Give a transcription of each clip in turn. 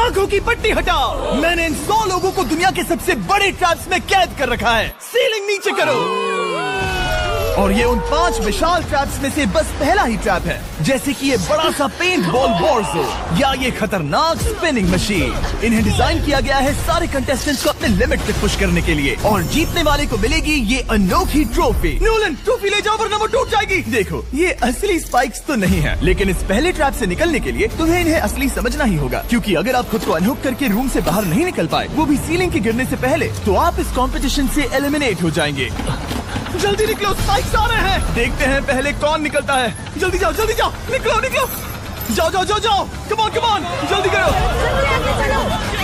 आंखों की पट्टी हटाओ। मैंने इन 100 लोगों को दुनिया के सबसे बड़े ट्रैप्स में कैद कर रखा है। सीलिंग नीचे करो। और ये उन 5 विशाल ट्रैप्स में से बस पहला ही ट्रैप है, जैसे कि ये बड़ा सा पेंट बॉल वॉर्जो या ये खतरनाक स्पिनिंग मशीन। इन्हें डिजाइन किया गया है सारे कंटेस्टेंट्स को अपने लिमिट तक पुश करने के लिए, और जीतने वाले को मिलेगी ये अनोखी ट्रॉफी। नोलन, ट्रॉफी ले जाओ वरना वो टूट जाएगी। देखो, ये असली स्पाइक्स तो नहीं है, लेकिन इस पहले ट्रैप से निकलने के लिए तुम्हें इन्हें असली समझना ही होगा, क्योंकि अगर आप खुद को अनहुक करके रूम से बाहर नहीं निकल पाए, वो भी सीलिंग के गिरने से पहले, तो आप इस कॉम्पिटिशन से एलिमिनेट हो जाएंगे। जल्दी निकलो, स्पाइक्स आ रहे हैं। देखते हैं पहले कौन निकलता है। जल्दी जाओ, जल्दी जाओ, निकलो निकलो, जाओ जाओ जाओ जाओ, कम ऑन कम ऑन, जल्दी करो,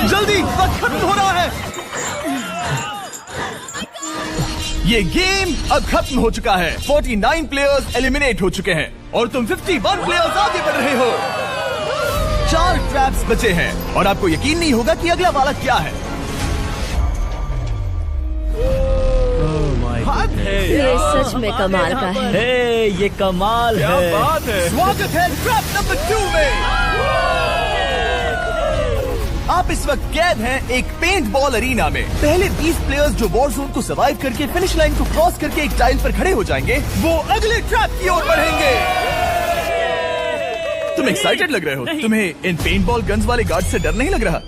जल्दी, वक्त खत्म हो रहा है। ये गेम अब खत्म हो चुका है। 49 प्लेयर्स एलिमिनेट हो चुके हैं और तुम 51 प्लेयर्स आगे बढ़ रहे हो। 4 ट्रैप्स बचे हैं और आपको यकीन नहीं होगा कि अगला वाला क्या है। ये सच में कमाल का है। हे, ये कमाल क्या है। बात है। स्वागत है ट्रैप नंबर 2 में। आप इस वक्त कैद हैं एक पेंट बॉल अरीना में। पहले 20 प्लेयर्स जो वॉर जोन को सर्वाइव करके फिनिश लाइन को क्रॉस करके एक टाइल पर खड़े हो जाएंगे, वो अगले ट्रैप की ओर बढ़ेंगे। तुम एक्साइटेड लग रहे हो। तुम्हें इन पेंट बॉल गन्स वाले गार्ड से डर नहीं लग रहा?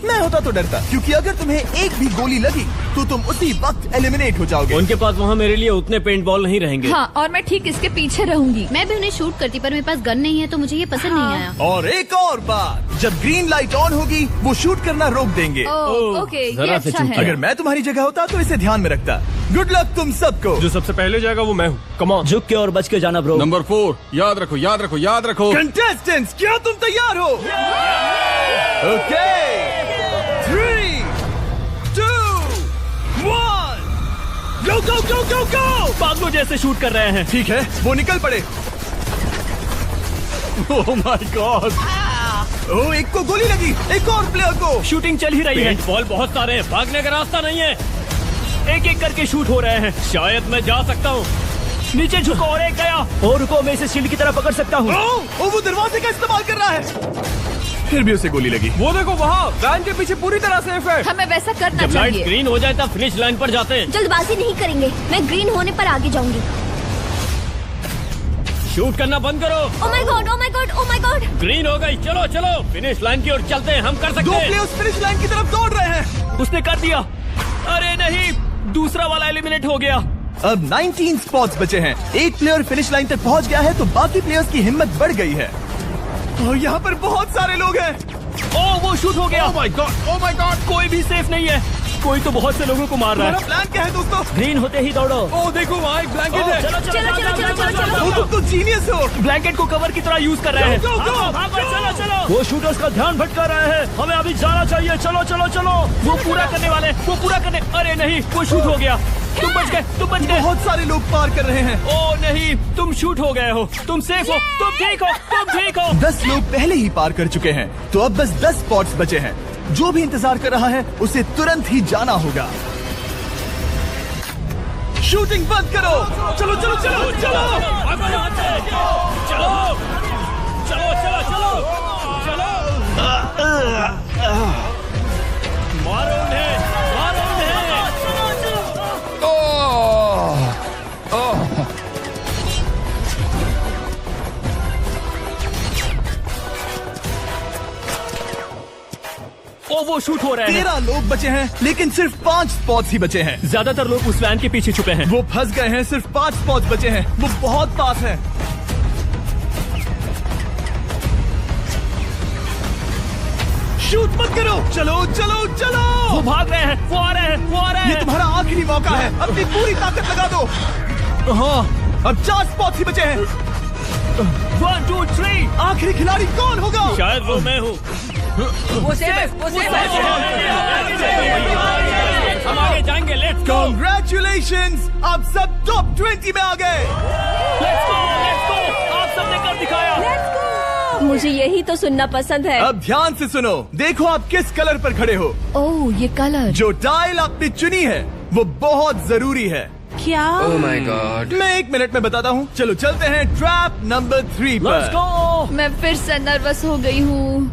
मैं होता तो डरता, क्योंकि अगर तुम्हें एक भी गोली लगी तो तुम उसी वक्त एलिमिनेट हो जाओगे। उनके पास वहाँ मेरे लिए उतने पेंट बॉल नहीं रहेंगे। हाँ, और मैं ठीक इसके पीछे रहूंगी। मैं भी उन्हें शूट करती, पर मेरे पास गन नहीं है तो मुझे ये पसंद नहीं आया। और एक और बात, जब ग्रीन लाइट ऑन होगी वो शूट करना रोक देंगे। ओके, ये जरा से अच्छा चुप है। अगर मैं तुम्हारी जगह होता तो इसे ध्यान में रखता। गुड लक तुम सबको। जो सबसे पहले जाएगा वो मैं हूँ। Come on. झुक के और बच के जाना ब्रो। नंबर 4, याद रखो याद रखो याद रखो। कंटेस्टेंट्स, क्या तुम तैयार हो? ओके, 3, 2, 1, गो गो गो गो गो। पागलों जैसे शूट कर रहे हैं। ठीक है, वो निकल पड़े। ओह माय गॉड। ओ, एक को गोली लगी, एक और प्लेयर को। शूटिंग चल ही रही है। बॉल बहुत सारे हैं, भागने का रास्ता नहीं है। एक एक करके शूट हो रहे हैं। शायद मैं जा सकता हूँ। नीचे झुको और एक गया। और रुको, मैं इसे शील्ड की तरह पकड़ सकता हूँ। ओ, वो दरवाजे का इस्तेमाल कर रहा है। फिर भी उसे गोली लगी। वो देखो वहाँ, वैन के पीछे पूरी तरह सेफ है। हमें वैसा करना जब लाइट चाहिए। ग्रीन हो जाए तब फिनिश लाइन पर जाते हैं। जल्दबाजी नहीं करेंगे, मैं ग्रीन होने पर आगे जाऊंगी। शूट करना बंद करो। Oh my God, oh my God, oh my God. Green हो गई, चलो चलो फिनिश लाइन की ओर चलते हैं। हम कर 2 सकते हैं। प्लेयर्स फिनिश लाइन की तरफ दौड़ रहे हैं। उसने कर दिया। अरे नहीं, दूसरा वाला एलिमिनेट हो गया। अब 19 स्पॉट्स बचे हैं। एक प्लेयर फिनिश लाइन तक पहुंच गया है तो बाकी प्लेयर्स की हिम्मत बढ़ गई है। और यहाँ पर बहुत सारे लोग हैं। ओह, वो शूट हो गया। ओह my God, oh my God. कोई भी सेफ नहीं है। कोई तो बहुत से लोगों को मार रहा तुम्हारा है। प्लान क्या है दोस्तों? ग्रीन होते ही दौड़ो। ओह देखो वहाँ एक ब्लैंकेट है। चलो चलो, चलो, चलो, चलो, चलो। वो तुम तो जीनियस हो। ब्लैंकेट को कवर की तरह यूज कर रहे हैं। Go, go, go, भागो, चलो चलो। वो शूटर्स का ध्यान भटका रहे हैं। हमें अभी जाना चाहिए। चलो चलो चलो। वो पूरा करने वाले, वो पूरा करने। अरे नहीं, वो शूट हो गया। तुम बच गए, तुम बच गए। बहुत सारे लोग पार कर रहे हैं। ओह नहीं, तुम शूट हो गए हो। तुम सेफ हो, तुम ठीक हो, तुम ठीक हो। 10 लोग पहले ही पार कर चुके हैं, तो अब बस 10 स्पॉट्स बचे हैं। जो भी इंतजार कर रहा है उसे तुरंत ही जाना होगा। शूटिंग बंद करो। चलो चलो चलो चलो। चलो चलो चलो चलो चलो। मारो उन्हें, मारो उन्हें। ओ, वो शूट हो रहे हैं। 13 लोग बचे हैं, लेकिन सिर्फ 5 स्पॉट्स ही बचे हैं। ज्यादातर लोग उस वैन के पीछे छुपे हैं। वो फंस गए हैं। सिर्फ 5 स्पॉट्स बचे हैं। वो बहुत पास है। शूट मत करो। चलो चलो चलो। वो भाग रहे हैं, वो आ रहे हैं, वो आ रहे ये हैं। तुम्हारा आखिरी मौका है। अपनी पूरी ताकत लगा दो। हाँ, अब 4 स्पॉट्स ही बचे हैं। 1 2 3। आखिरी खिलाड़ी कौन होगा? शायद वो मैं हूँ। वो सेफ, वो सेफ। हम आगे जाएंगे। Let's go, Congratulations! आप सब टॉप 20 में आ गए। Let's go, let's go. आप सबने कर दिखाया। मुझे यही तो सुनना पसंद है। अब ध्यान से सुनो। देखो आप किस कलर पर खड़े हो। ओह, ये कलर। जो टाइल आपने चुनी है वो बहुत जरूरी है। क्या? ओह माय गॉड। मैं 1 मिनट में बताता हूँ। चलो चलते हैं ट्रैप नंबर 3 लेट्स पर। गो। मैं फिर से नर्वस हो गई हूँ।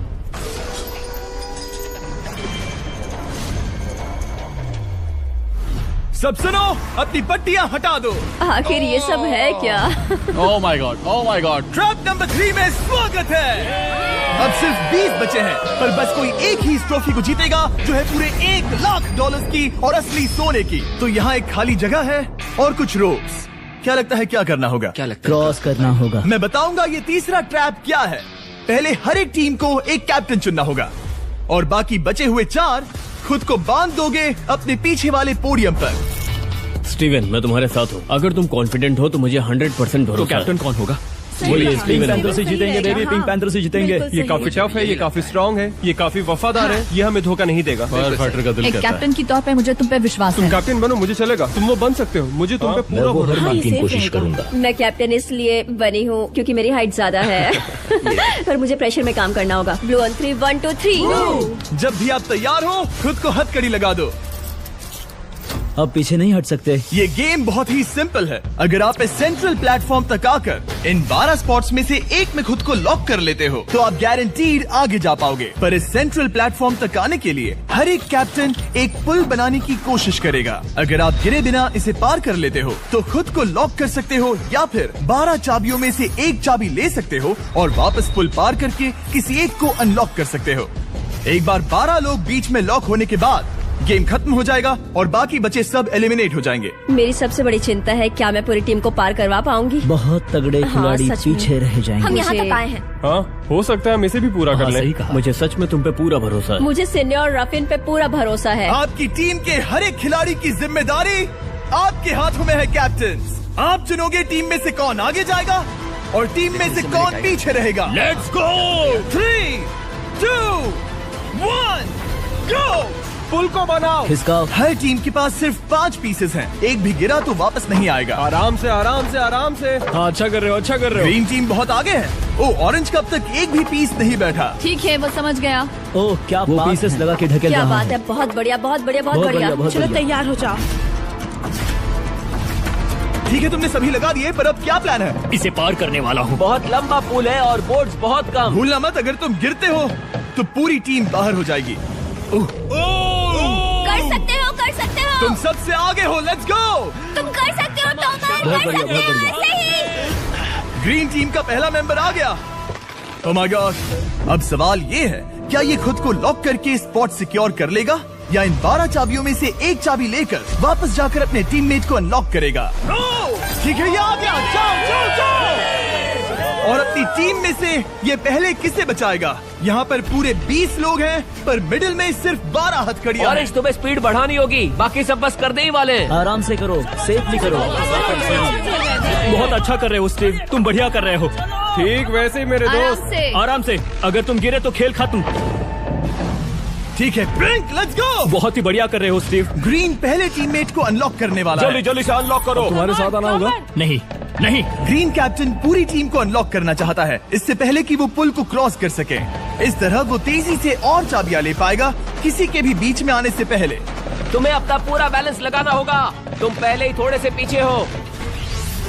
सब सुनो, अपनी पट्टियां हटा दो। आखिर ये सब है क्या? Oh my God, oh my God. Trap number 3 में स्वागत है। अब सिर्फ 20 बचे हैं, पर बस कोई एक ही इस ट्रॉफी को जीतेगा जो है पूरे $1,00,000 की और असली सोने की। तो यहाँ एक खाली जगह है और कुछ रोप्स। क्या लगता है क्या करना होगा? क्या लगता है? क्रॉस करना होगा। मैं बताऊंगा ये तीसरा ट्रैप क्या है। पहले हर एक टीम को एक कैप्टन चुनना होगा और बाकी बचे हुए 4 खुद को बांध दोगे अपने पीछे वाले पोडियम पर। स्टीवन, मैं तुम्हारे साथ हूँ। अगर तुम कॉन्फिडेंट हो तो मुझे 100% भरोसा। तो कैप्टन कौन होगा? बोलिए, पिंक पैंथर से जीतेंगे बेबी, पिंक पैंथर से जीतेंगे। ये काफी टफ है, ये काफी स्ट्रांग है, ये काफी वफादार है, ये हमें धोखा नहीं देगा। फायर फाइटर का दिल एक कहता है। कैप्टन की तौर पे मुझे तुम पे विश्वास तुम है। कैप्टन बनो, मुझे चलेगा। तुम वो बन सकते हो, मुझे तुम पे पूरा भरोसा है। की कोशिश करूंगा। मैं कैप्टन इसलिए बनी हूँ क्योंकि मेरी हाइट ज्यादा है। पर मुझे प्रेशर में काम करना होगा। Blue on 3, 1 2 3। जब भी आप तैयार हो खुद को हथकड़ी लगा दो। अब पीछे नहीं हट सकते। ये गेम बहुत ही सिंपल है। अगर आप इस सेंट्रल प्लेटफॉर्म तक आकर इन 12 स्पॉट्स में से एक में खुद को लॉक कर लेते हो तो आप गारंटीड आगे जा पाओगे। पर इस सेंट्रल प्लेटफॉर्म तक आने के लिए हर एक कैप्टन एक पुल बनाने की कोशिश करेगा। अगर आप गिरे बिना इसे पार कर लेते हो तो खुद को लॉक कर सकते हो या फिर 12 चाबियों में से एक चाबी ले सकते हो और वापस पुल पार करके किसी एक को अनलॉक कर सकते हो। एक बार 12 लोग बीच में लॉक होने के बाद गेम खत्म हो जाएगा और बाकी बचे सब एलिमिनेट हो जाएंगे। मेरी सबसे बड़ी चिंता है क्या मैं पूरी टीम को पार करवा पाऊंगी। बहुत तगड़े खिलाड़ी सच में। पीछे रह जाएंगे। हम यहाँ तक आए हैं। हाँ, हो सकता है हम इसे भी पूरा कर लें। मुझे सच में तुम पे पूरा भरोसा है। मुझे सीनियर रफिन पे पूरा भरोसा है। आपकी टीम के हर एक खिलाड़ी की जिम्मेदारी आपके हाथों में है कैप्टन। आप चुनोगे टीम में से कौन आगे जाएगा और टीम में से कौन पीछे रहेगा। Let's go. 3 2 1 गो। पुल को बनाओ। खिसकाओ। हर टीम के पास सिर्फ 5 पीसेस हैं। एक भी गिरा तो वापस नहीं आएगा। आराम से, आराम से, आराम से। हाँ, अच्छा कर रहे हो, अच्छा कर रहे हो। ग्रीन टीम बहुत आगे है। ओ, ऑरेंज का अब तक एक भी पीस नहीं बैठा। ठीक है, वो समझ गया। ओह, क्या वो पीसेस लगा के ढकेल क्या रहा बात है। बहुत बढ़िया, बहुत बढ़िया, बहुत बढ़िया। चलो तैयार हो जाओ। ठीक है, तुमने सभी लगा दिए, पर अब क्या प्लान है? इसे पार करने वाला हूँ। बहुत लंबा पुल है और बोट्स बहुत कम। भूलना मत, अगर तुम गिरते हो तो पूरी टीम बाहर हो जाएगी। कर सकते हो। तुम सबसे आगे हो। Let's go. तुम कर सकते हो टॉमर, बहुत कर बढ़िया, सकते बहुत हो बढ़िया। ऐसे ही। ग्रीन टीम का पहला मेंबर आ गया। ओह माय गॉड। अब सवाल ये है, क्या ये खुद को लॉक करके स्पॉट सिक्योर कर लेगा या इन 12 चाबियों में से एक चाबी लेकर वापस जाकर अपने टीममेट को अनलॉक करेगा? ठीक है, ये आ गया। जाओ जाओ जाओ। और अपनी टीम में से ये पहले किसे बचाएगा? यहाँ पर पूरे 20 लोग हैं, पर मिडिल में सिर्फ 12 हथकड़ियां हैं। ऑरेंज, तुम्हें स्पीड बढ़ानी होगी, बाकी सब बस करने ही वाले हैं। आराम से करो, सेफली करो। बहुत अच्छा कर रहे हो स्टीव, तुम बढ़िया कर रहे हो। ठीक वैसे ही मेरे आराम दोस्त। से। आराम से, अगर तुम गिरे तो खेल खत्म। ठीक है, ब्रिंक, लेट्स गो। बहुत ही बढ़िया कर रहे हो स्टीव। ग्रीन पहले टीममेट को अनलॉक करने वाला जल्दी है। जल्दी से अनलॉक करो। तुम्हारे साथ आना होगा। नहीं नहीं, ग्रीन कैप्टन पूरी टीम को अनलॉक करना चाहता है, इससे पहले कि वो पुल को क्रॉस कर सके। इस तरह वो तेजी से और चाबियां ले पाएगा, किसी के भी बीच में आने से पहले। तुम्हें अपना पूरा बैलेंस लगाना होगा, तुम पहले ही थोड़े से पीछे हो।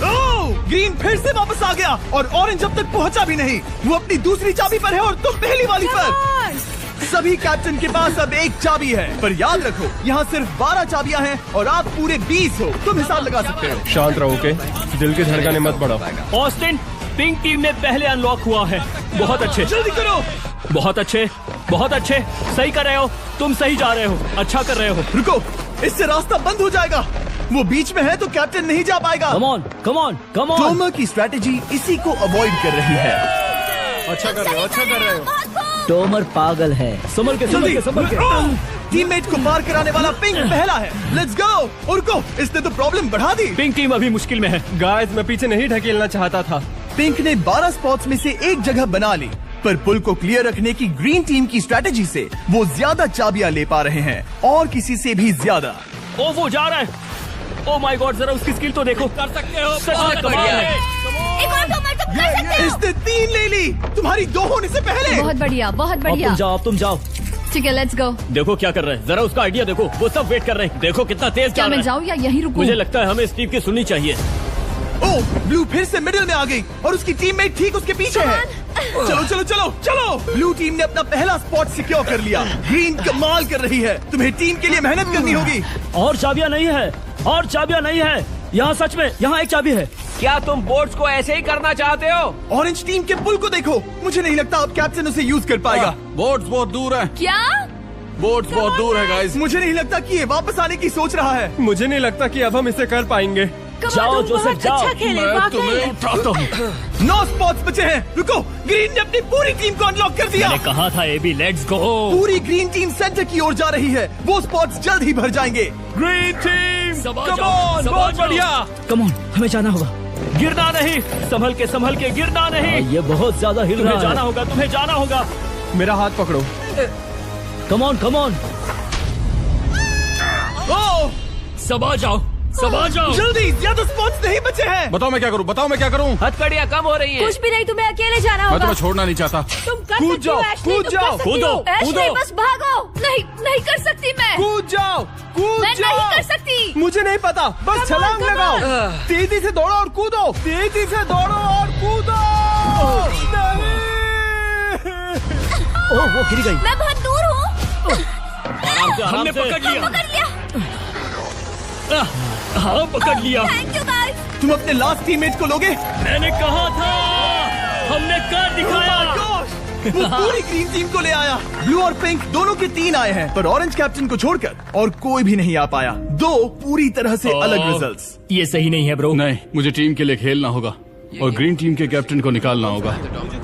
ओह, ग्रीन फिर से वापस आ गया और ऑरेंज अब तक पहुंचा भी नहीं। वो अपनी दूसरी चाबी पर है और तुम पहली वाली पर। सभी कैप्टन के पास अब एक चाबी है, पर याद रखो यहाँ सिर्फ 12 चाबियां हैं और आप पूरे 20 हो। तुम हिसाब लगा सकते हो। शांत रहो, ओके? दिल की धड़कनें मत बढ़ाओ। ऑस्टिन, पिंक टीम में पहले अनलॉक हुआ है। बहुत अच्छे, जल्दी करो। बहुत अच्छे, बहुत अच्छे। सही कर रहे हो, तुम सही जा रहे हो, अच्छा कर रहे हो। रुको, इससे रास्ता बंद हो जाएगा। वो बीच में है तो कैप्टन नहीं जा पाएगा। Come on, come on, come on. Tomer की स्ट्रेटेजी इसी को अवॉइड कर रही है। अच्छा कर रहे हो, अच्छा कर रहे हो। टोमर पागल है। संभल के, संभल जल्दी। के, संभल के। टीममेट को पार कराने वाला पिंक पहला है। Let's go. रुको, इसने तो प्रॉब्लम बढ़ा दी। पिंक टीम अभी मुश्किल में है। गाइस, मैं पीछे नहीं ढकेलना चाहता था। पिंक ने 12 स्पॉट्स में से एक जगह बना ली, पर पुल को क्लियर रखने की ग्रीन टीम की स्ट्रेटेजी से वो ज्यादा चाबियां ले पा रहे हैं और किसी से भी ज्यादा। ओ, वो जा रहा है। ओ माय गॉड, जरा उसकी स्किल तो देखो। कर सकते हो, सच में कमाल है। एक और टॉमर, तुम कर सकते हो। इसने 3 ले ली, तुम्हारी 2 होने से पहले। बहुत बढ़िया, बहुत अब बढ़िया। तुम जाओ, अब तुम जाओ। ठीक है, लेट्स गो। देखो क्या कर रहे हैं, जरा उसका आइडिया देखो। वो सब वेट कर रहे हैं, देखो कितना तेज क्या जा रहा मैं है। जाऊँ या यहीं रुकूं? मुझे लगता है हमें स्टीव की सुननी चाहिए। ओ, ब्लू फिर से मिडिल में आ गई और उसकी टीममेट ठीक उसके पीछे है। चलो चलो चलो चलो। ब्लू टीम ने अपना पहला स्पॉट सिक्योर कर लिया। ग्रीन कमाल कर रही है, तुम्हें टीम के लिए मेहनत करनी होगी। और चाबियां नहीं है, और चाबियां नहीं है यहाँ। सच में यहाँ एक चाबी है। क्या तुम बोट्स को ऐसे ही करना चाहते हो? ऑरेंज टीम के पुल को देखो। मुझे नहीं लगता अब कैप्टन उसे यूज कर पाएगा। बोट्स बहुत दूर है। क्या? बोट्स बहुत दूर है गाइस। मुझे नहीं लगता कि ये वापस आने की सोच रहा है। मुझे नहीं लगता कि अब हम इसे कर पाएंगे। जाओ जोसेफ जाओ। अच्छा खेले, मैं तुम्हें उठाता हूँ। 9 स्पॉट्स बचे हैं। रुको, ग्रीन ने अपनी पूरी टीम को अनलॉक कर दिया। मैंने कहा था एबी, लेट्स गो। पूरी ग्रीन टीम सेंटर की ओर जा रही है। वो स्पॉट्स जल्द ही भर जाएंगे। ग्रीन टीम सबा कम जाओ, ऑन, सबा बहुत जाओ। बढ़िया। कम ऑन, हमें जाना होगा। गिरना नहीं, संभल के गिरना नहीं। ये बहुत ज्यादा हिल रहा है। तुम्हें जाना होगा। मेरा हाथ पकड़ो। कम ऑन। ओह, सबा जाओ। जल्दी, ज्यादा स्पॉट्स नहीं बचे हैं। बताओ मैं क्या करूँ? हथकड़ियाँ कम हो रही है। कुछ भी नहीं, तुम्हें अकेले जाना मैं होगा। तुम्हें छोड़ना नहीं चाहता। तुम कर कूद सकती हो, जाओ, एशली, कूद तुम जाओ, कर सकती हो। एशली, बस भागो। नहीं कर सकती मैं। कूद जाओ। मैं नहीं कर सकती। मुझे नहीं पता, बस छलांग लगाओ। तेजी से दौड़ो और कूदो। ओह, वो गिर गई। मैं बहुत दूर हूँ। हमने पकड़ लिया। हाँ, पकड़ लिया। Thank you guys. तुम अपने लास्ट टीममेट को लोगे? मैंने कहा था, हमने कर दिखाया। Oh my gosh! वो पूरी ग्रीन टीम को ले आया। ब्लू और पिंक दोनों के 3 आए हैं, पर ऑरेंज कैप्टन को छोड़कर और कोई भी नहीं आ पाया। 2 पूरी तरह से अलग रिजल्ट्स। ये सही नहीं है ब्रो। नहीं, मुझे टीम के लिए खेलना होगा और ग्रीन टीम के कैप्टन को निकालना होगा।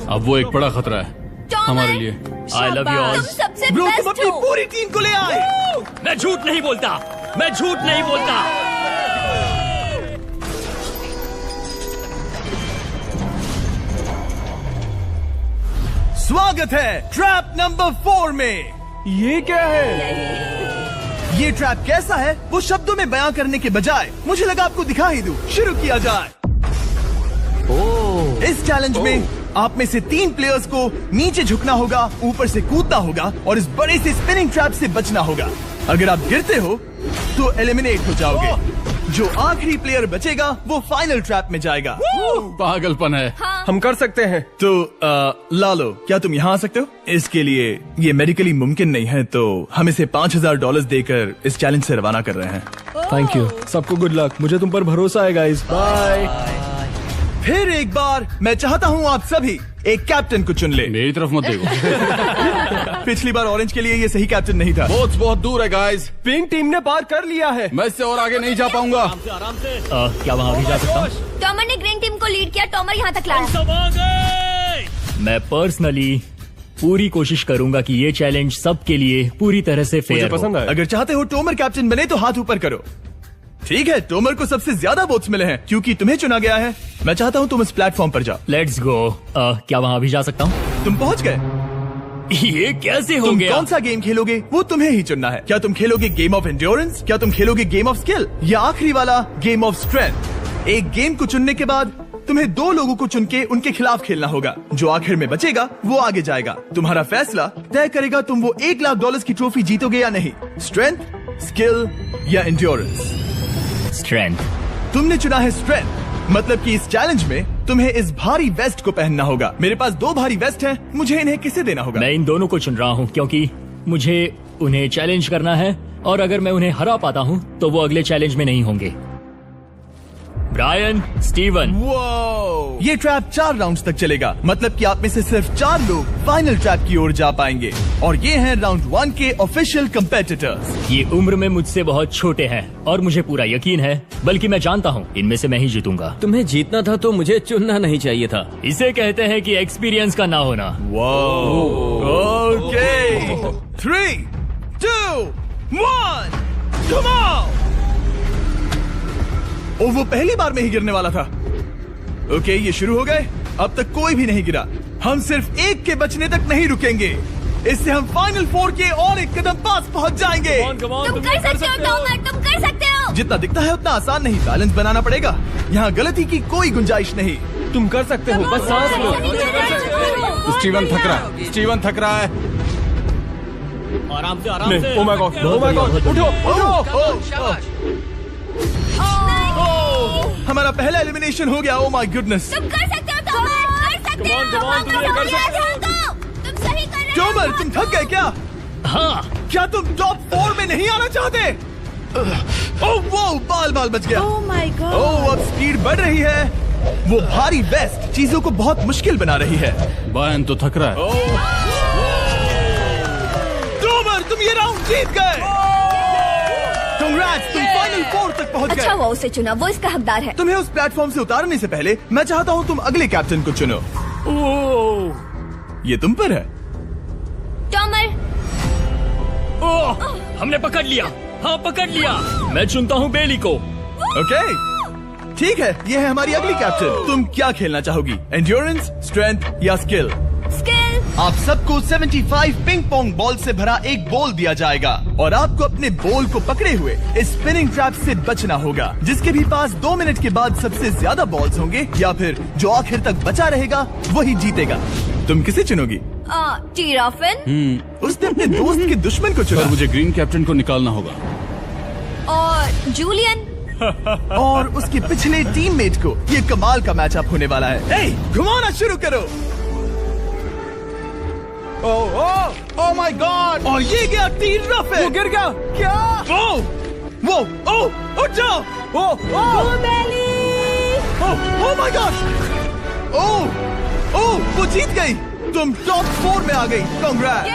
अब वो एक बड़ा खतरा है हमारे लिए। I love you all. तुम सबसे ब्रो, तुम बेस्ट अपनी हो। पूरी टीम को ले आए। मैं झूठ नहीं बोलता। स्वागत है ट्रैप नंबर 4 में। ये क्या है? ये ट्रैप कैसा है वो शब्दों में बयां करने के बजाय मुझे लगा आपको दिखा ही दूं। शुरू किया जाए। इस चैलेंज में आप में से 3 प्लेयर्स को नीचे झुकना होगा, ऊपर से कूदना होगा और इस बड़े से स्पिनिंग ट्रैप से बचना होगा। अगर आप गिरते हो तो एलिमिनेट हो जाओगे। जो आखिरी प्लेयर बचेगा वो फाइनल ट्रैप में जाएगा। पागलपन है। हम कर सकते हैं। तो लालो, क्या तुम यहाँ आ सकते हो? इसके लिए ये मेडिकली मुमकिन नहीं है, तो हम इसे $5000 देकर इस चैलेंज से रवाना कर रहे हैं। Thank you. सबको गुड लक। मुझे तुम पर भरोसा है गाइस। बाय। फिर एक बार मैं चाहता हूँ आप सभी एक कैप्टन को चुन ले। मेरी तरफ मत देखो। पिछली बार ऑरेंज के लिए ये सही कैप्टन नहीं था। बोट्स बहुत दूर है गाइस। पिंक टीम ने पार कर लिया है। मैं इससे और आगे नहीं जा पाऊंगा। आराम से। क्या वहाँ भी जा सकता हूँ? टॉमर ने ग्रीन टीम को लीड किया। टॉमर यहाँ तक लाया। सब आ गए। मैं पर्सनली पूरी कोशिश करूंगा कि ये चैलेंज सबके लिए पूरी तरह से मुझे फेयर पसंद हो। आया। अगर चाहते हो टोमर कैप्टन बने तो हाथ ऊपर करो। ठीक है, टोमर को सबसे ज्यादा वोट्स मिले हैं क्योंकि तुम्हें चुना गया है। मैं चाहता हूँ तुम इस प्लेटफॉर्म पर जाओ। Let's go. क्या वहाँ भी जा सकता हूँ? तुम पहुँच गए। ये कैसे हो तुम गया? कौन सा गेम खेलोगे वो तुम्हें ही चुनना है। क्या तुम खेलोगे गेम ऑफ एंड्योरेंस, क्या तुम खेलोगे गेम ऑफ स्किल, या आखिरी वाला गेम ऑफ स्ट्रेंथ? एक गेम को चुनने के बाद तुम्हें 2 लोगों को चुन के उनके खिलाफ खेलना होगा। जो आखिर में बचेगा वो आगे जाएगा। तुम्हारा फैसला तय करेगा तुम वो $1,00,000 की ट्रॉफी जीतोगे या नहीं। स्ट्रेंथ, स्किल या एंड्योरेंस? स्ट्रेंथ। तुमने चुना है स्ट्रेंथ। मतलब कि इस चैलेंज में तुम्हें इस भारी वेस्ट को पहनना होगा। मेरे पास 2 भारी वेस्ट हैं, मुझे इन्हें किसे देना होगा? मैं इन दोनों को चुन रहा हूँ क्योंकि मुझे उन्हें चैलेंज करना है और अगर मैं उन्हें हरा पाता हूँ तो वो अगले चैलेंज में नहीं होंगे। Brian, Steven. वो ये ट्रैप 4 राउंड्स तक चलेगा। मतलब कि आप में से सिर्फ 4 लोग फाइनल ट्रैप की ओर जा पाएंगे और ये हैं राउंड 1 के ऑफिशियल कंपेटिटर्स। ये उम्र में मुझसे बहुत छोटे हैं और मुझे पूरा यकीन है, बल्कि मैं जानता हूँ इनमें से मैं ही जीतूंगा। तुम्हें जीतना था तो मुझे चुनना नहीं चाहिए था। इसे कहते हैं कि एक्सपीरियंस का ना होना। Okay, 3, 2, 1, come on. ओ, वो पहली बार में ही गिरने वाला था। ओके, ये शुरू हो गए। अब तक कोई भी नहीं गिरा। हम सिर्फ एक के बचने तक नहीं रुकेंगे। इससे हम फाइनल 4 के और एक कदम पास पहुंच जाएंगे। तुम कर सकते हो टॉमर, तुम कर सकते हो। जितना दिखता है उतना आसान नहीं, बैलेंस बनाना पड़ेगा। यहाँ गलती की कोई गुंजाइश नहीं। तुम कर सकते हो, बस सांस लो। स्टीवन थक रहा है। आराम से। Oh my God, oh my God, उठो। हमारा पहला एलिमिनेशन हो गया। Oh my goodness. तुम कर सकते हो टॉमर, कर सकते हो। तुम सही कर रहे हो। टोमर, तुम थक गए क्या? हाँ। क्या तुम टॉप 4 में नहीं आना चाहते? वो बाल बच गया। ओह माय गॉड। अब स्पीड बढ़ रही है। वो भारी वेस्ट चीजों को बहुत मुश्किल बना रही है। बायन तो थक रहा है। ड्रोवर, तुम ये राउंड जीत गए। Congrats, तुम फाइनल 4 तक पहुंच अच्छा गए। वो उसे चुना, वो इसका हकदार है। तुम्हें उस प्लेटफॉर्म से उतारने से पहले मैं चाहता हूँ तुम अगले कैप्टन को चुनो। ये तुम पर है। टॉमर, ओह, हमने पकड़ लिया। हाँ, पकड़ लिया। मैं चुनता हूँ बेली को। ओके, ठीक है, ये है हमारी अगली कैप्टन। तुम क्या खेलना चाहोगी, एंड्योरेंस, स्ट्रेंथ या स्किल? स्किल। आप सबको 75 पिंग पोंग बॉल से भरा एक बॉल दिया जाएगा और आपको अपने बॉल को पकड़े हुए इस स्पिनिंग ट्रैप से बचना होगा। जिसके भी पास 2 मिनट के बाद सबसे ज्यादा बॉल्स होंगे या फिर जो आखिर तक बचा रहेगा वही जीतेगा। तुम किसे चुनोगी? टीराफिन उसने अपने दोस्त के दुश्मन को चुना। पर मुझे ग्रीन कैप्टन को निकालना होगा। और जूलियन। और उसके पिछले टीममेट को। ये कमाल का मैचअप होने वाला है। घुमाना शुरू करो। ओह माय गॉड! और ये गया टीराफिन। वो गिर गया। क्या? वो उठ जाओ। ओह माय गॉड! वो जीत गई। तुम टॉप 4 में आ गई। कांग्रेट्स।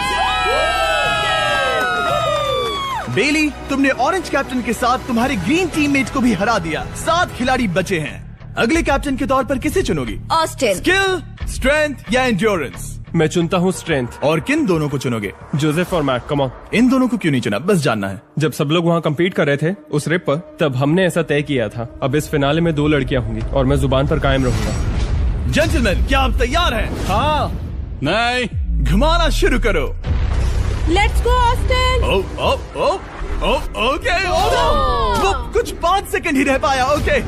बेली, तुमने ऑरेंज कैप्टन के साथ तुम्हारे ग्रीन टीममेट को भी हरा दिया। 7 खिलाड़ी बचे हैं। अगले कैप्टन के तौर पर किसे चुनोगी? ऑस्टिन। स्किल, स्ट्रेंथ या एंड्योरेंस? मैं चुनता हूँ स्ट्रेंथ। और किन दोनों को चुनोगे? जोसेफ और मैट, कम ऑन। इन दोनों को क्यों नहीं चुना, बस जानना है। जब सब लोग वहाँ कम्पीट कर रहे थे उस रिप पर, तब हमने ऐसा तय किया था। अब इस फिनाले में 2 लड़कियाँ होंगी और मैं जुबान पर कायम रहूंगा। जेंटलमैन, क्या आप तैयार हैं? हाँ। नहीं। घुमाना शुरू करो। Let's go Austin. ओके। वो कुछ 5 सेकंड ही रह पाया। ओके,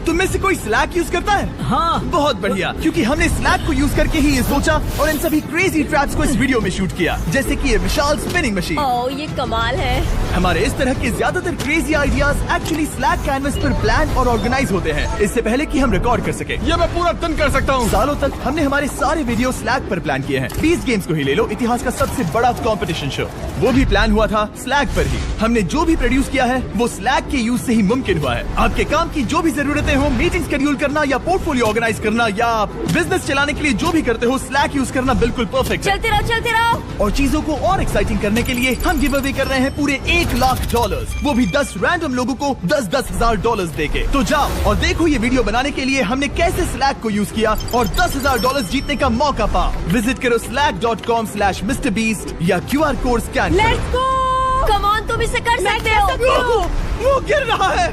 तुम में से कोई स्लैक यूज करता है? हाँ। बहुत बढ़िया, क्योंकि हमने स्लैक को यूज करके ही ये सोचा और इन सभी क्रेजी ट्रैप्स को इस वीडियो में शूट किया, जैसे कि ये विशाल स्पिनिंग मशीन। ओह, ये कमाल है। हमारे इस तरह के ज्यादातर crazy ideas actually slack canvas पर प्लान और ऑर्गेनाइज होते हैं, इससे पहले कि हम रिकॉर्ड कर सके। ये मैं पूरा दिन कर सकता हूँ। सालों तक हमने हमारे सारे वीडियो स्लैक पर प्लान किए हैं। 20 गेम्स को ही ले लो, इतिहास का सबसे बड़ा कंपटीशन शो, वो भी प्लान हुआ था स्लैक पर ही। हमने जो भी प्रोड्यूस किया है वो स्लैक के यूज से ही मुमकिन हुआ है। आपके काम की जो भी जरूरतें हो, मीटिंग शेड्यूल करना या पोर्टफोलियो ऑर्गेनाइज करना या बिजनेस चलाने के लिए जो भी करते हो, स्लैक यूज करना बिल्कुल परफेक्ट है। चलते रहो। और चीजों को और एक्साइटिंग करने के लिए हम गिव अवे कर रहे हैं पूरे $1,00,000, वो भी 10 रैंडम लोगों को $10,000 देके। तो जाओ और देखो ये वीडियो बनाने के लिए हमने कैसे स्लैक को यूज किया और $10,000 जीतने का मौका पा। विजिट करो slack.com/MrBeast या QR कोड स्कैन करो। Let's go. कम ऑन, तुम इसे कर सकते हो। वो गिर रहा है।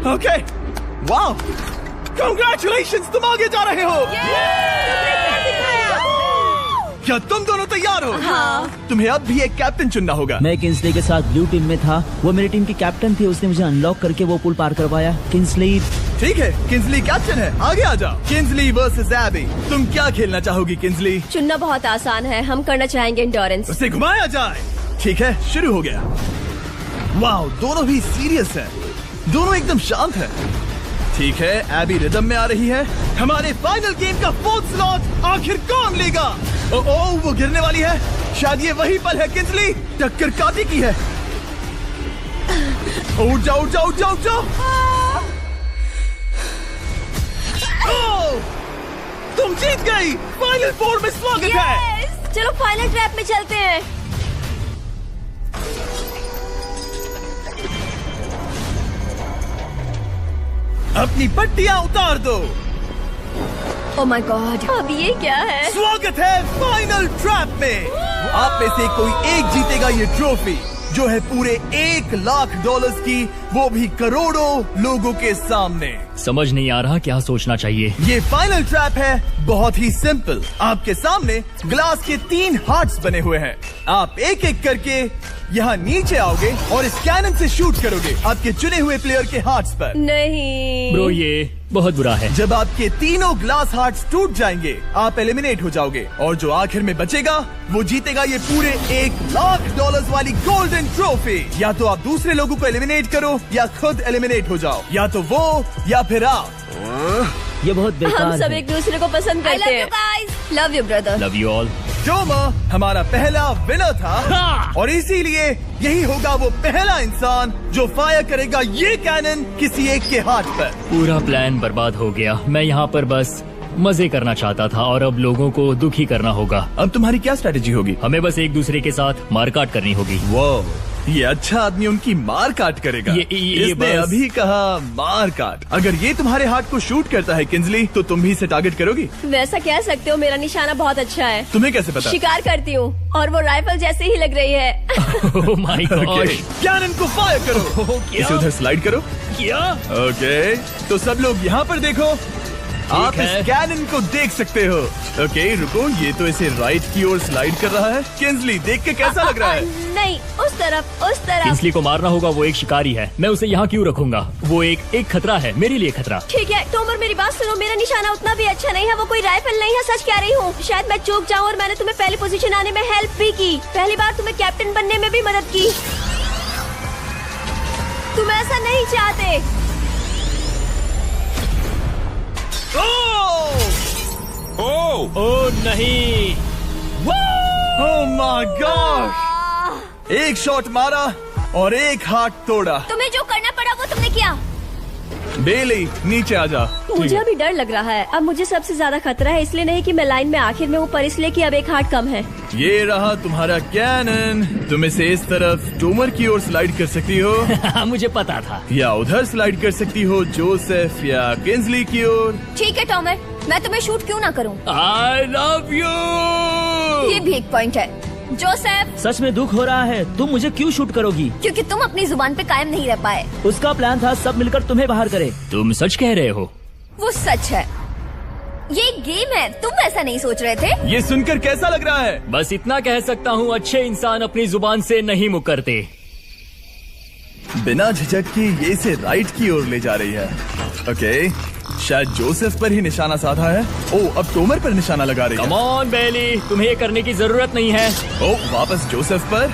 ओके, वाओ, कांग्रेचुलेशंस, तुम आगे जा रहे हो। क्या तुम दोनों तैयार हो? हाँ। तुम्हें अब भी एक कैप्टन चुनना होगा। मैं किंग्सली के साथ ब्लू टीम में था। वो मेरी टीम की कैप्टन थी। उसने मुझे अनलॉक करके वो पुल पार करवाया। किंग्सली। ठीक है, किंग्सली कैप्टन है, आगे आ जाओ। किंग्सली वर्सेस एबी, तुम क्या खेलना चाहोगी किंग्सली? चुनना बहुत आसान है, हम करना चाहेंगे एंड्योरेंस। उसे घुमाया जाए। ठीक है, शुरू हो गया। वाओ, दोनों भी सीरियस हैं, दोनों एकदम शांत हैं। ठीक है, एबी रिदम में आ रही है। हमारे फाइनल गेम का 4th स्लॉट आखिर कौन लेगा? ओह, वो गिरने वाली है। शायद ये वही पल है किंग्सली, टक्कर काटी की है। उठ जाओ, उठ जाओ, उठ जाओ, उठ जाओ। तुम जीत गई। फाइनल 4 में स्वागत है। चलो फाइनल ट्रैप में चलते हैं। अपनी पट्टियां उतार दो। ओह माय गॉड, अब ये क्या है? स्वागत है फाइनल ट्रैप में। आप में से कोई एक जीतेगा ये ट्रॉफी, जो है पूरे $1,00,000 की, वो भी करोड़ों लोगों के सामने। समझ नहीं आ रहा क्या सोचना चाहिए। ये फाइनल ट्रैप है बहुत ही सिंपल। आपके सामने ग्लास के 3 हार्ट्स बने हुए हैं। आप एक एक करके यहाँ नीचे आओगे और इस कैनन से शूट करोगे आपके चुने हुए प्लेयर के हार्ट्स पर। नहीं ब्रो, ये बहुत बुरा है। जब आपके तीनों ग्लास हार्ट्स टूट जाएंगे, आप एलिमिनेट हो जाओगे और जो आखिर में बचेगा वो जीतेगा ये पूरे $1,00,000 वाली गोल्डन ट्रॉफी। या तो आप दूसरे लोगों को एलिमिनेट करो या खुद एलिमिनेट हो जाओ, या तो वो या फिर आप। ये बहुत बेकार हम सब है। एक दूसरे को पसंद करते हैं। guys. Love you brother. Love you all. Tomer हमारा पहला विनर था हाँ। और इसीलिए यही होगा वो पहला इंसान जो फायर करेगा ये कैनन किसी एक के हाथ पर। पूरा प्लान बर्बाद हो गया। मैं यहाँ पर बस मजे करना चाहता था और अब लोगों को दुखी करना होगा। अब तुम्हारी क्या स्ट्रेटेजी होगी? हमें बस एक दूसरे के साथ मारकाट करनी होगी। वो ये अच्छा आदमी उनकी मार काट करेगा। ये इसने बस- अभी कहा मार काट। अगर ये तुम्हारे हार्ट को शूट करता है किंजली, तो तुम भी इसे टारगेट करोगी? वैसा कह सकते हो, मेरा निशाना बहुत अच्छा है। तुम्हें कैसे पता? शिकार करती हूँ और वो राइफल जैसे ही लग रही है। ओह माय गॉड। कैनन को फायर करो। क्या? इसे उधर स्लाइड करो। क्या? ओके, तो सब लोग यहाँ पर देखो। आप है। इस कैनन को देख सकते हो। ओके, रुको, ये तो इसे राइट की ओर स्लाइड कर रहा है। किंजली, देख के कैसा लग रहा है? नहीं, उस तरफ, उस तरफ। किंसली को मारना होगा, वो एक शिकारी है। मैं उसे यहाँ क्यों रखूंगा? वो एक खतरा है, मेरे लिए खतरा। ठीक है टोमर, मेरी बात सुनो। मेरा निशाना उतना भी अच्छा नहीं है, वो कोई राइफल नहीं है, सच कह रही हूँ। शायद मैं चूक जाऊँ और मैंने तुम्हें पहली पोजीशन आने में हेल्प भी की। पहली बार तुम्हें कैप्टन बनने में भी मदद की। तुम ऐसा नहीं चाहते। ओह नहीं। ओह माय गॉड! एक शॉट मारा और एक हाथ तोड़ा। तुम्हें जो करना पड़ा वो तुमने किया। बेली, नीचे आ जा। मुझे अभी डर लग रहा है। अब मुझे सबसे ज्यादा खतरा है, इसलिए नहीं कि मैं लाइन में आखिर में हूँ, पर इसलिए कि अब एक हार्ट कम है। ये रहा तुम्हारा कैनन। तुम इसे इस तरफ टोमर की ओर स्लाइड कर सकती हो मुझे पता था। या उधर स्लाइड कर सकती हो जोसेफ या किंजली की ओर। ठीक है टोमर, मैं तुम्हें शूट क्यों ना करूँ? I love you. ये भी एक पॉइंट है। जोसेफ, सच में दुख हो रहा है। तुम मुझे क्यों शूट करोगी? क्योंकि तुम अपनी जुबान पे कायम नहीं रह पाए। उसका प्लान था सब मिलकर तुम्हें बाहर करे। तुम सच कह रहे हो? वो सच है। ये एक गेम है, तुम ऐसा नहीं सोच रहे थे। ये सुनकर कैसा लग रहा है? बस इतना कह सकता हूँ, अच्छे इंसान अपनी जुबान से नहीं मुकरते। बिना झिझक की ये इसे राइट की ओर ले जा रही है। ओके, शायद जोसेफ पर ही निशाना साधा है। ओ, अब टोमर पर निशाना लगा रही है। कम ऑन बेली, तुम्हें ये करने की जरूरत नहीं है। ओ, वापस जोसेफ पर।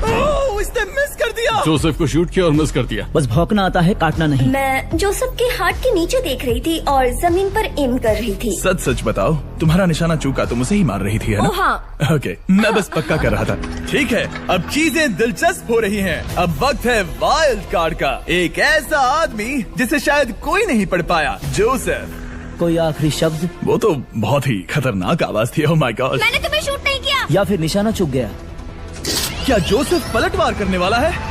ओ, इसने मिस कर दिया। जोसेफ को शूट किया और मिस कर दिया। बस भौंकना आता है, काटना नहीं। मैं जोसेफ के हार्ट के नीचे देख रही थी और जमीन पर एम कर रही थी। सच सच बताओ, तुम्हारा निशाना चूका, तुम उसे ही मार रही थी, है ना? ओ हाँ। ओके, मैं बस पक्का कर रहा था। ठीक है, अब चीजें दिलचस्प हो रही हैं। अब वक्त है वाइल्ड कार्ड का। एक ऐसा आदमी जिसे शायद कोई नहीं पढ़ पाया, जोसेफ। कोई आखिरी शब्द? वो तो बहुत ही खतरनाक आवाज थी। ओह माय गॉड! मैंने तुम्हें शूट नहीं किया। या फिर निशाना चूक गया? क्या जोसेफ पलटवार करने वाला है?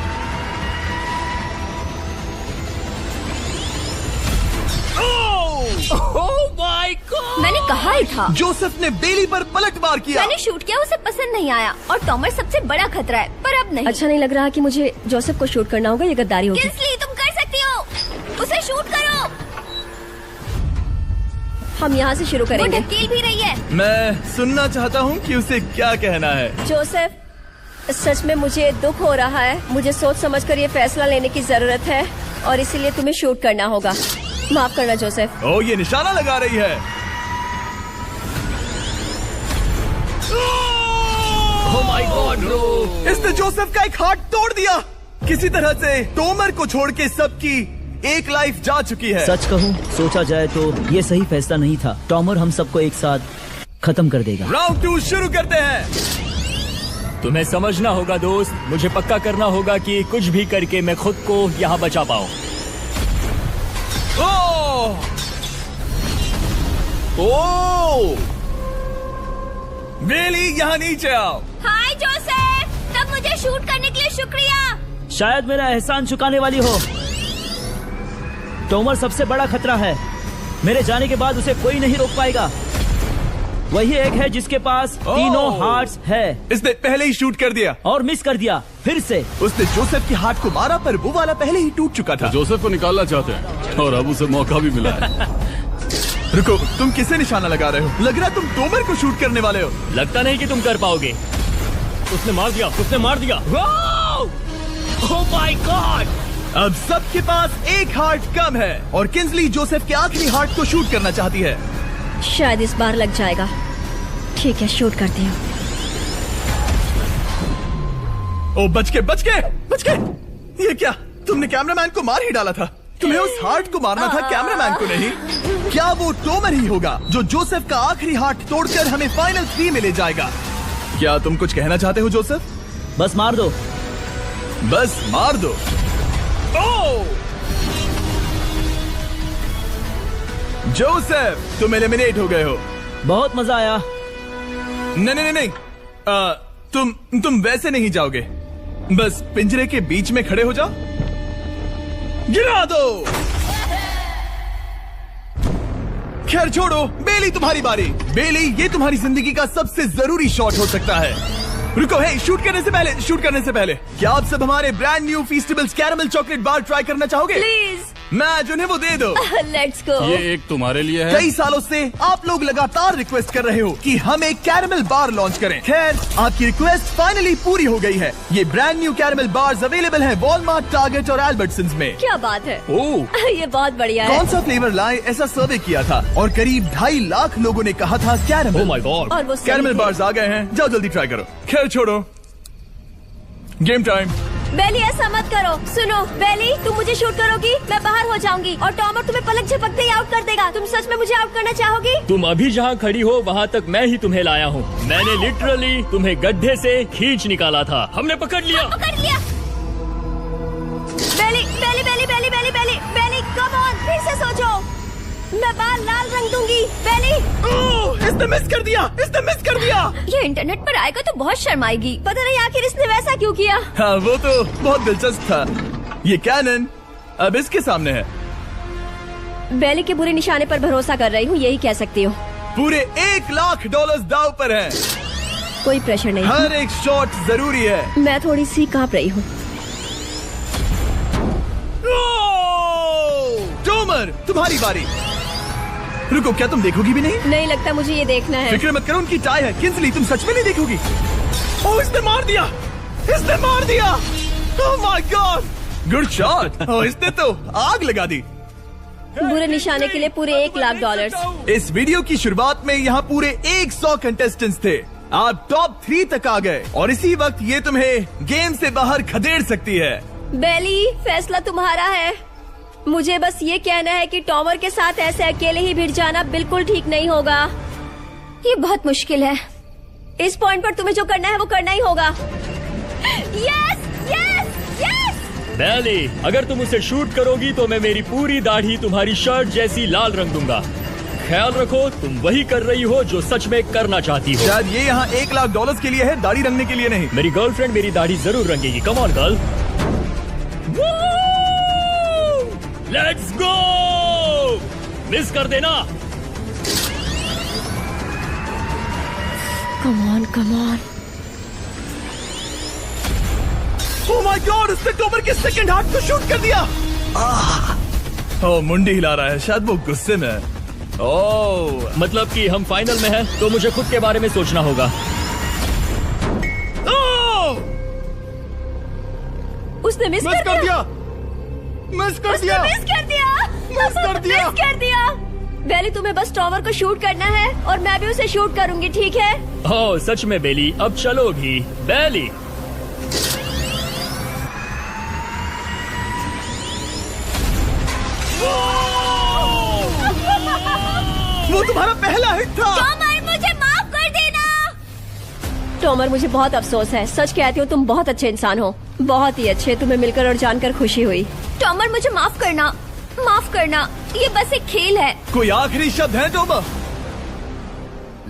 ओह माय गॉड! मैंने कहा ही था। जोसेफ ने बेली पर पलटवार किया। मैंने शूट किया, उसे पसंद नहीं आया और टॉमर सबसे बड़ा खतरा है, पर अब नहीं। अच्छा नहीं लग रहा कि मुझे जोसेफ को शूट करना होगा, ये गद्दारी होगी। किंसली, तुम कर सकती हो, उसे शूट करो। हम यहाँ से शुरू करेंगे। वो ढकेल भी रही है। मैं सुनना चाहता हूँ कि उसे क्या कहना है। जोसेफ, सच में मुझे दुख हो रहा है। मुझे सोच समझकर ये फैसला लेने की जरूरत है और इसीलिए तुम्हें शूट करना होगा। माफ करना जोसेफ। ओ, ये निशाना लगा रही है। ओह माय गॉड ब्रो! इसने जोसेफ का एक हाथ तोड़ दिया। किसी तरह से टोमर को छोड़ के सबकी एक लाइफ जा चुकी है। सच कहूँ, सोचा जाए तो ये सही फैसला नहीं था। टॉमर हम सबको एक साथ खत्म कर देगा। राउंड 2 शुरू करते हैं। तुम्हें समझना होगा दोस्त, मुझे पक्का करना होगा कि कुछ भी करके मैं खुद को यहाँ बचा पाऊँ। ओ! बेली, यहाँ नीचे आओ। हाय जोसेफ, तब मुझे शूट करने के लिए शुक्रिया। शायद मेरा एहसान चुकाने वाली हो। टोमर सबसे बड़ा खतरा है। मेरे जाने के बाद उसे कोई नहीं रोक पाएगा। वही एक है जिसके पास तीनों हार्ट्स है। इसने पहले ही शूट कर दिया और मिस कर दिया फिर से। उसने जोसेफ के हाथ को मारा, पर वो वाला पहले ही टूट चुका था। जोसेफ को निकालना चाहते हैं और अब उसे मौका भी मिला है। रुको, तुम किसे निशाना लगा रहे हो? लग रहा है तुम टोमर को शूट करने वाले हो। लगता नहीं कि तुम कर पाओगे। उसने मार दिया, उसने मार दिया। Oh my God! अब सबके पास एक हार्ट कम है और किंजली जोसेफ के आखिरी हार्ट को शूट करना चाहती है। शायद इस बार लग जाएगा। ठीक है, शूट करती हूँ। ओ, बच के! ये क्या? तुमने कैमरामैन को मार ही डाला था। तुम्हें उस हार्ट को मारना था, कैमरामैन को नहीं। क्या वो टोमर ही होगा जो जोसेफ का आखिरी हार्ट तोड़कर हमें फाइनल 3 में ले जाएगा? क्या तुम कुछ कहना चाहते हो जोसेफ? बस मार दो। बस मार दो। ओह! जोसेफ, तुम एलिमिनेट हो गए हो। बहुत मजा आया। नहीं। तुम वैसे नहीं जाओगे। बस पिंजरे के बीच में खड़े हो जाओ। गिरा दो। खैर छोड़ो, बेली तुम्हारी बारी। बेली, ये तुम्हारी जिंदगी का सबसे जरूरी शॉट हो सकता है। रुको, हे, शूट करने से पहले क्या आप सब हमारे brand new Feastables caramel chocolate bar try करना चाहोगे? प्लीज मैच उन्हें वो दे दो। Let's go. ये एक तुम्हारे लिए है। कई सालों से आप लोग लगातार रिक्वेस्ट कर रहे हो कि हम एक कैरेमल बार लॉन्च करें। खैर, आपकी रिक्वेस्ट फाइनली पूरी हो गई है। ये brand new caramel bars available हैं वॉलमार्ट, टारगेट और अल्बर्टसन्स में। क्या बात है। ओह, ये बहुत बढ़िया है। कौन सा फ्लेवर लाए, ऐसा सर्वे किया था और करीब 2.5 लाख लोगों ने कहा था कैरेमल। Oh my God. और वो सही कैरेमल थे। बार्स आ गए हैं, जाओ जल्दी ट्राई करो। खैर छोड़ो, गेम टाइम। बेली, ऐसा मत करो। सुनो बेली, तुम मुझे शूट करोगी, मैं बाहर हो जाऊंगी और टॉमर तुम्हें पलक झपकते ही आउट कर देगा। तुम सच में मुझे आउट करना चाहोगी? तुम अभी जहाँ खड़ी हो वहाँ तक मैं ही तुम्हें लाया हूँ। मैंने लिटरली तुम्हें गड्ढे से खींच निकाला था। हमने पकड़ लिया। बेली बेली बेली बेली बेली बेली बेली, कम ऑन, फिर से सोचो। मैं बाल लाल रंग दूंगी। बेली, इसने मिस कर दिया। ये इंटरनेट पर आएगा तो बहुत शर्माएगी। पता नहीं आखिर इसने वैसा क्यों किया। हाँ, वो तो बहुत दिलचस्प था। ये कैनन अब इसके सामने है। बेली के बुरे निशाने पर भरोसा कर रही हूँ, यही कह सकती हूँ। पूरे $1 लाख दाव पर है। कोई प्रेशर नहीं। हर एक शॉट जरूरी है। मैं थोड़ी सी कांप रही हूँ। टोमर, तुम्हारी बारी। रुको, क्या तुम देखोगी भी नहीं? नहीं लगता मुझे ये देखना है। फिक्र मत करो, उनकी टाई है। किंसली, तुम सच में नहीं देखोगी? ओह, इसने मार दिया। Oh my god, good shot. Oh, इसने तो आग लगा दी। बुरे निशाने के लिए पूरे $1 लाख। इस वीडियो की शुरुआत में यहाँ पूरे 100 कंटेस्टेंट्स थे। आप टॉप 3 तक आ गए और इसी वक्त ये तुम्हें गेम से बाहर खदेड़ सकती है। बेली, फैसला तुम्हारा है। मुझे बस ये कहना है कि टॉमर के साथ ऐसे अकेले ही भिड़ जाना बिल्कुल ठीक नहीं होगा। ये बहुत मुश्किल है। इस पॉइंट पर तुम्हें जो करना है वो करना ही होगा। Yes yes yes. बेली, अगर तुम उसे शूट करोगी तो मैं मेरी पूरी दाढ़ी तुम्हारी शर्ट जैसी लाल रंग दूंगा। ख्याल रखो, तुम वही कर रही हो जो सच में करना चाहती हो। शायद ये यहाँ $1 लाख के लिए है, दाढ़ी रंगने के लिए नहीं। मेरी गर्लफ्रेंड मेरी दाढ़ी जरूर रंगेगी। Come on girl, let's go. Miss कर देना। Come on come on. Oh my god, उसने टोमर के सेकंड हार्ट को शूट कर दिया। ओह, मुंडी हिला रहा है, शायद वो गुस्से में है। ओह, मतलब कि हम फाइनल में हैं, तो मुझे खुद के बारे में सोचना होगा। उसने मिस कर दिया। मिस कर दिया। बेली, तुम्हें बस टॉमर को शूट करना है और मैं भी उसे शूट करूंगी, ठीक है? ओह सच में बेली, अब चलो भी। बेली, वो तुम्हारा पहला हिट था। टॉमर, मुझे माफ कर देना। टॉमर, मुझे बहुत अफसोस है। सच कहती हूँ, तुम बहुत अच्छे इंसान हो, बहुत ही अच्छे। तुम्हें मिलकर और जानकर खुशी हुई। टॉमर, मुझे माफ करना, माफ करना। ये बस एक खेल है। कोई आखिरी शब्द है टोमर?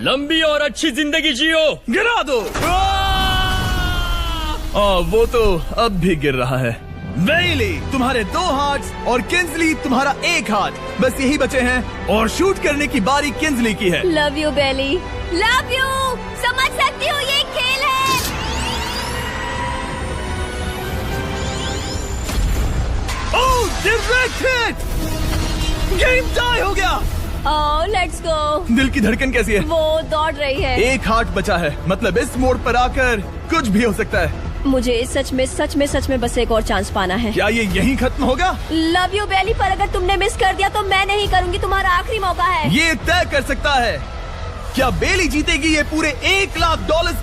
लंबी और अच्छी जिंदगी जियो। गिरा दो। वो तो अब भी गिर रहा है। बेली, तुम्हारे 2 हार्ट और किंसली तुम्हारा 1 हार्ट, बस यही बचे हैं और शूट करने की बारी किंसली की है। Love you Bailey, love you. समझ सकती हूँ, ये एक खेल है। Oh, direct hit. Game tie हो गया। Oh, let's go. दिल की धड़कन कैसी है? वो दौड़ रही है। 1 हार्ट बचा है, मतलब इस मोड़ पर आकर कुछ भी हो सकता है। मुझे सच में बस एक और चांस पाना है। क्या ये यहीं खत्म होगा? लव यू बेली, पर अगर तुमने मिस कर दिया तो मैं नहीं करूंगी। तुम्हारा आखिरी मौका है। ये तय कर सकता है, क्या बेली जीतेगी ये पूरे $1 लाख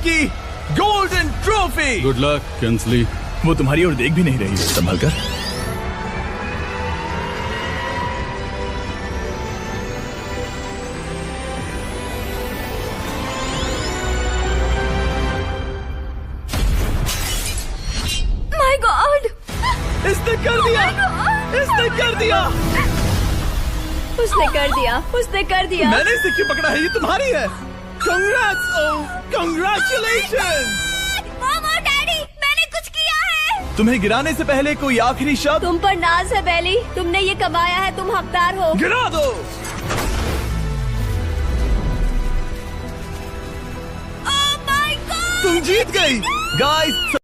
की golden trophy. Good luck Kinsley. वो तुम्हारी ओर देख भी नहीं रही है, संभल कर। कर दिया, इसने कर दिया। उसने कर दिया, उसने कर दिया। मैंने इसे क्यों पकड़ा है? ये तुम्हारी है। Congrats, congratulation. मॉम और डैडी, मैंने कुछ किया है। तुम्हें गिराने से पहले कोई आखिरी शब्द? तुम पर नाज है बेली, तुमने ये कमाया है, तुम हकदार हो। गिरा दो। ओह माय गॉड। तुम जीत गई गाइस।